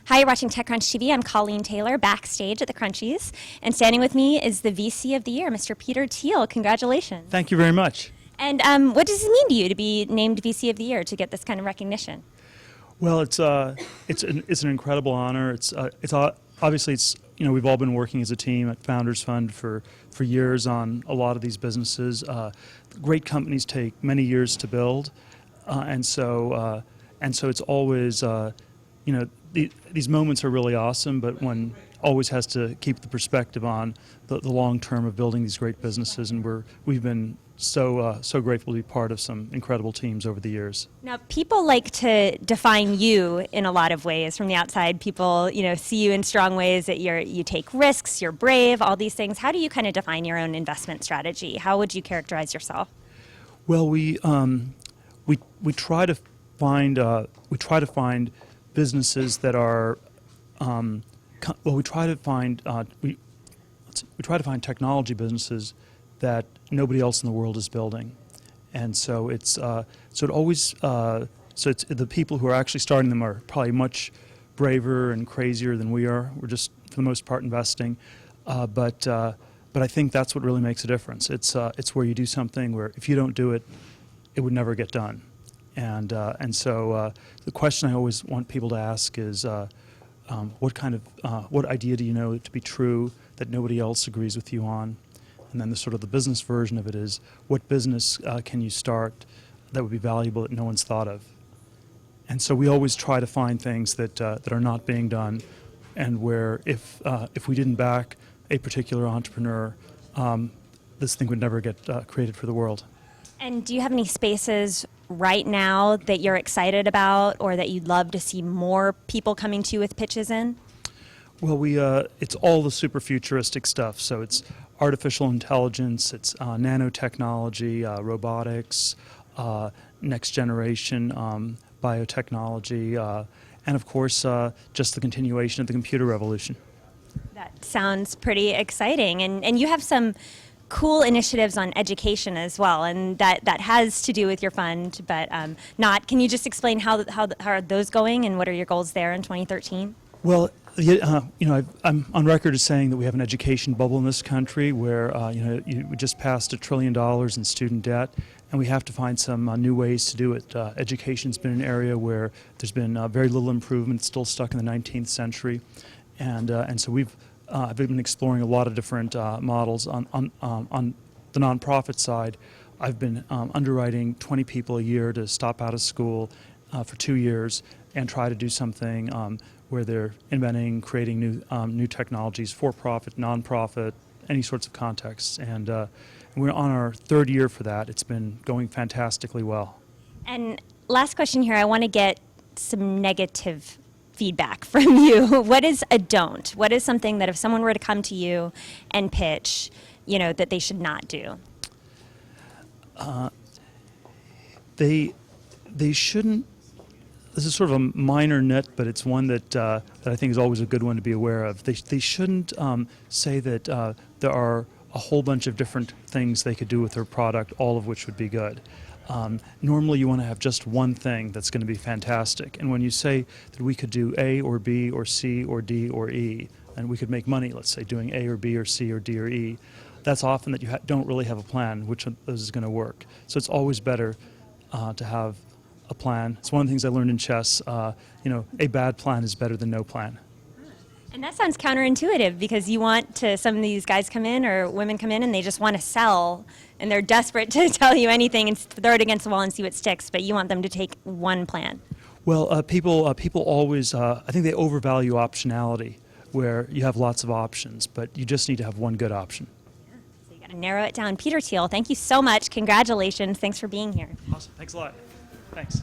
Hi, you're watching TechCrunch TV. I'm Colleen Taylor, backstage at the Crunchies. And standing with me is the VC of the Year, Mr. Peter Thiel. Congratulations. Thank you very much. And what does it mean to you to be named VC of the Year, to get this kind of recognition? Well, it's an incredible honor. Obviously we've all been working as a team at Founders Fund for years on a lot of these businesses. Great companies take many years to build, and so it's always these moments are really awesome, but one always has to keep the perspective on the long term of building these great businesses, and we've been so grateful to be part of some incredible teams over the years. Now, people like to define you in a lot of ways from the outside. People, see you in strong ways, that you take risks, you're brave, all these things. How do you kind of define your own investment strategy? How would you characterize yourself? Well, we try to find businesses that are we try to find technology businesses that nobody else in the world is building, and so it's the people who are actually starting them are probably much braver and crazier than we are. We're just for the most part investing, but I think that's what really makes a difference. It's where you do something where if you don't do it, it would never get done. And so the question I always want people to ask is, what idea do you know to be true that nobody else agrees with you on? And then the business version of it is, what business can you start that would be valuable that no one's thought of? And so we always try to find things that are not being done, and where if we didn't back a particular entrepreneur, this thing would never get created for the world. And do you have any spaces right now that you're excited about, or that you'd love to see more people coming to you with pitches in? Well, it's all the super futuristic stuff. So it's artificial intelligence, it's nanotechnology, robotics, next generation biotechnology, and of course, just the continuation of the computer revolution. That sounds pretty exciting. And you have some cool initiatives on education as well, and that has to do with your fund, but not. Can you just explain how are those going, and what are your goals there in 2013? Well, I'm on record as saying that we have an education bubble in this country where we just passed $1 trillion in student debt, and we have to find some new ways to do it. Education's been an area where there's been very little improvement, still stuck in the 19th century, and so I've been exploring a lot of different models. On the nonprofit side, I've been underwriting 20 people a year to stop out of school for 2 years and try to do something where they're inventing, creating new technologies, for-profit, nonprofit, any sorts of contexts. And we're on our 3rd year for that. It's been going fantastically well. And last question here, I want to get some negative feedback from you. What is a don't? What is something that if someone were to come to you and pitch, that they should not do? They shouldn't. This is sort of a minor nit, but it's one that I think is always a good one to be aware of. They shouldn't say that there are a whole bunch of different things they could do with their product, all of which would be good. Normally you want to have just one thing that's going to be fantastic, and when you say that we could do A or B or C or D or E, and we could make money, let's say, doing A or B or C or D or E, that's often that you don't really have a plan which of those is going to work. So it's always better to have a plan. It's one of the things I learned in chess. A bad plan is better than no plan. And that sounds counterintuitive, because you want some of these guys come in, or women come in, and they just want to sell, and they're desperate to tell you anything and throw it against the wall and see what sticks, but you want them to take one plan. Well, people always, I think they overvalue optionality, where you have lots of options, but you just need to have one good option. Yeah. So you got to narrow it down. Peter Thiel, thank you so much. Congratulations. Thanks for being here. Awesome. Thanks a lot. Thanks.